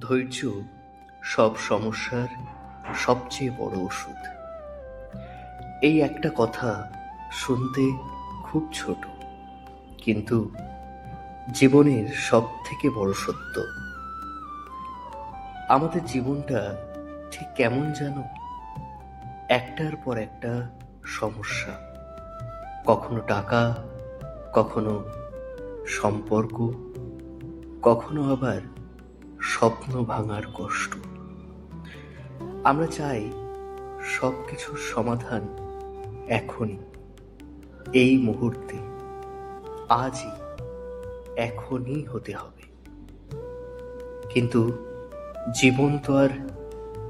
ধৈর্য সব সমস্যার সবচেয়ে বড় ওষুধ। এই একটা কথা শুনতে খুব ছোট, কিন্তু জীবনের সব থেকে বড় সত্য। আমাদের জীবনটা ঠিক কেমন জানো? একটার পর একটা সমস্যা, কখনো টাকা, কখনো সম্পর্ক, কখনো আবার স্বপ্ন ভাঙার কষ্ট। আমরা চাই সব কিছুর সমাধান এখনই, এই মুহূর্তে, আজই, এখনই হতে হবে। কিন্তু জীবন তো আর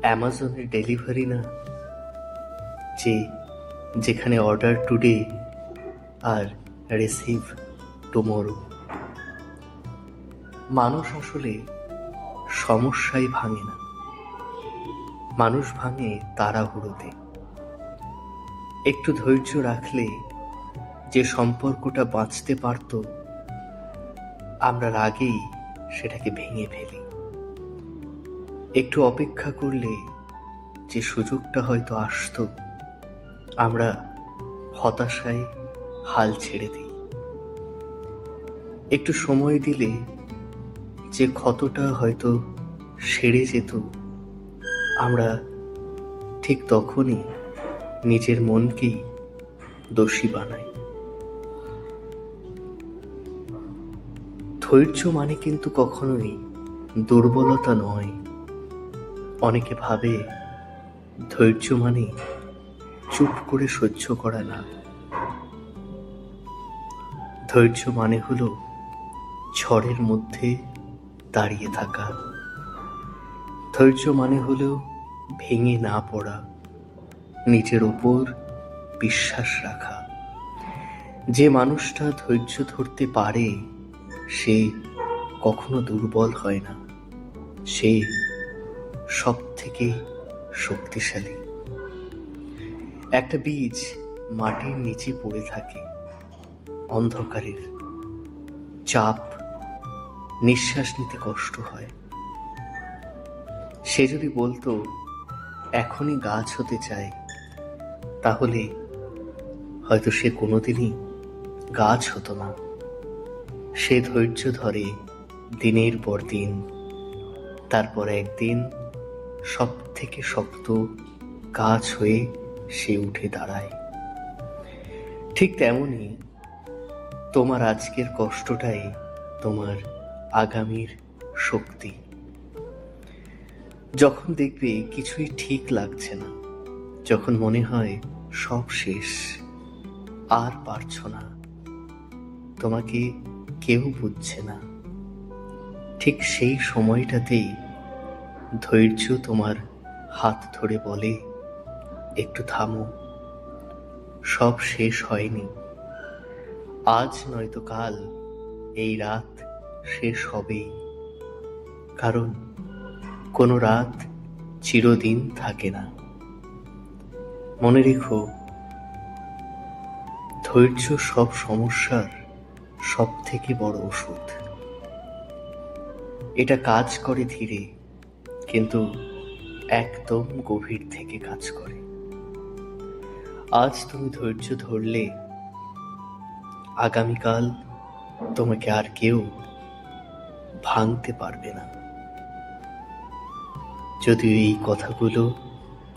অ্যামাজনের ডেলিভারি না, যেখানে অর্ডার টুডে আর রিসিভ টুমরো। মানুষ আসলে সমস্যাই ভাঙে না, মানুষ ভাঙে তাড়াহুড়োতে। একটু ধৈর্য রাখলে যে সম্পর্কটা বাঁচতে পারত, আমরা রাগেই সেটাকে ভেঙে ফেলি। একটু অপেক্ষা করলে যে সুযোগটা হয়তো আসতো, আমরা হতাশায় হাল ছেড়ে দিই। একটু সময় দিলে যে ক্ষতটা হয়তো সেরে যেত, আমরা ঠিক তখনই নিজের মনকেই দোষী বানাই। ধৈর্য মানে কিন্তু কখনোই দুর্বলতা নয়। অনেকে ভাবে ধৈর্য মানে চুপ করে সহ্য করা না। ধৈর্য মানে হলো ঝড়ের মধ্যে দাঁড়িয়ে থাকা। ধৈর্য মানে হলো ভেঙে না পড়া, নিজের উপর বিশ্বাস রাখা। যে মানুষটা ধৈর্য ধরতে পারে, সে কখনো দুর্বল হয় না, সে সব থেকে শক্তিশালী। একটা বীজ মাটির নিচে পড়ে থাকে, অন্ধকারের চাপ, নিঃশ্বাস নিতে কষ্ট হয়। সে যদি বলতো এখনই গাছ হতে চায়, তাহলে হয়তো সে কোনোদিনই গাছ হতো না। সে ধৈর্য ধরে দিনের পর দিন, তারপর একদিন সব থেকে শক্ত গাছ হয়ে সে উঠে দাঁড়ায়। ঠিক তেমনি তোমার আজকের কষ্টটাই তোমার আগামীর শক্তি। যখন দেখবে কিছুই ঠিক লাগছে না, যখন মনে হয় সব শেষ, আর পারছো না, তোমাকে কেউ বুঝছে না, ঠিক সেই সময়টাতেই ধৈর্য তোমার হাত ধরে বলে, একটু থামো, সব শেষ হয়নি। আজ নয়তো কাল এই রাত শেষ হবেই। কারণ কোনো রাত চিরদিন থাকে না। মনে রেখো, ধৈর্য সব সমস্যার সব থেকে বড় ওষুধ। এটা কাজ করে ধীরে, কিন্তু একদম গভীর থেকে কাজ করে। আজ তুমি ধৈর্য ধরলে, আগামীকাল তোমাকে আর কেউ ভাঙতে পারবে না। যদি এই কথাগুলো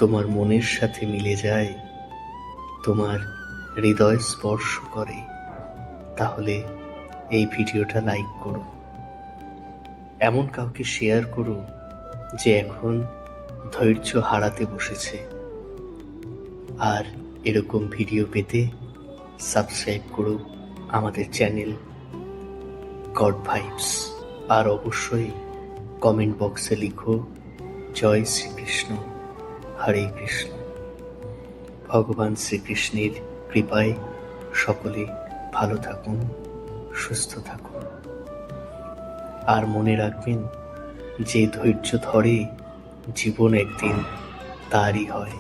তোমার মনের সাথে মিলে যায়, তোমার হৃদয় স্পর্শ করে, তাহলে এই ভিডিওটা লাইক করো, এমন কাউকে শেয়ার করো যে এখন ধৈর্য হারাতে বসেছে। আর এরকম ভিডিও পেতে সাবস্ক্রাইব করো আমাদের চ্যানেল গড ভাইবস। আর অবশ্যই কমেন্ট বক্সে লিখো, জয় শ্রীকৃষ্ণ, হরে কৃষ্ণ। ভগবান শ্রীকৃষ্ণের কৃপায় সকলে ভালো থাকুন, সুস্থ থাকুন। আর মনে রাখবেন, যে ধৈর্য ধরে জীবন একদিন তারই হয়।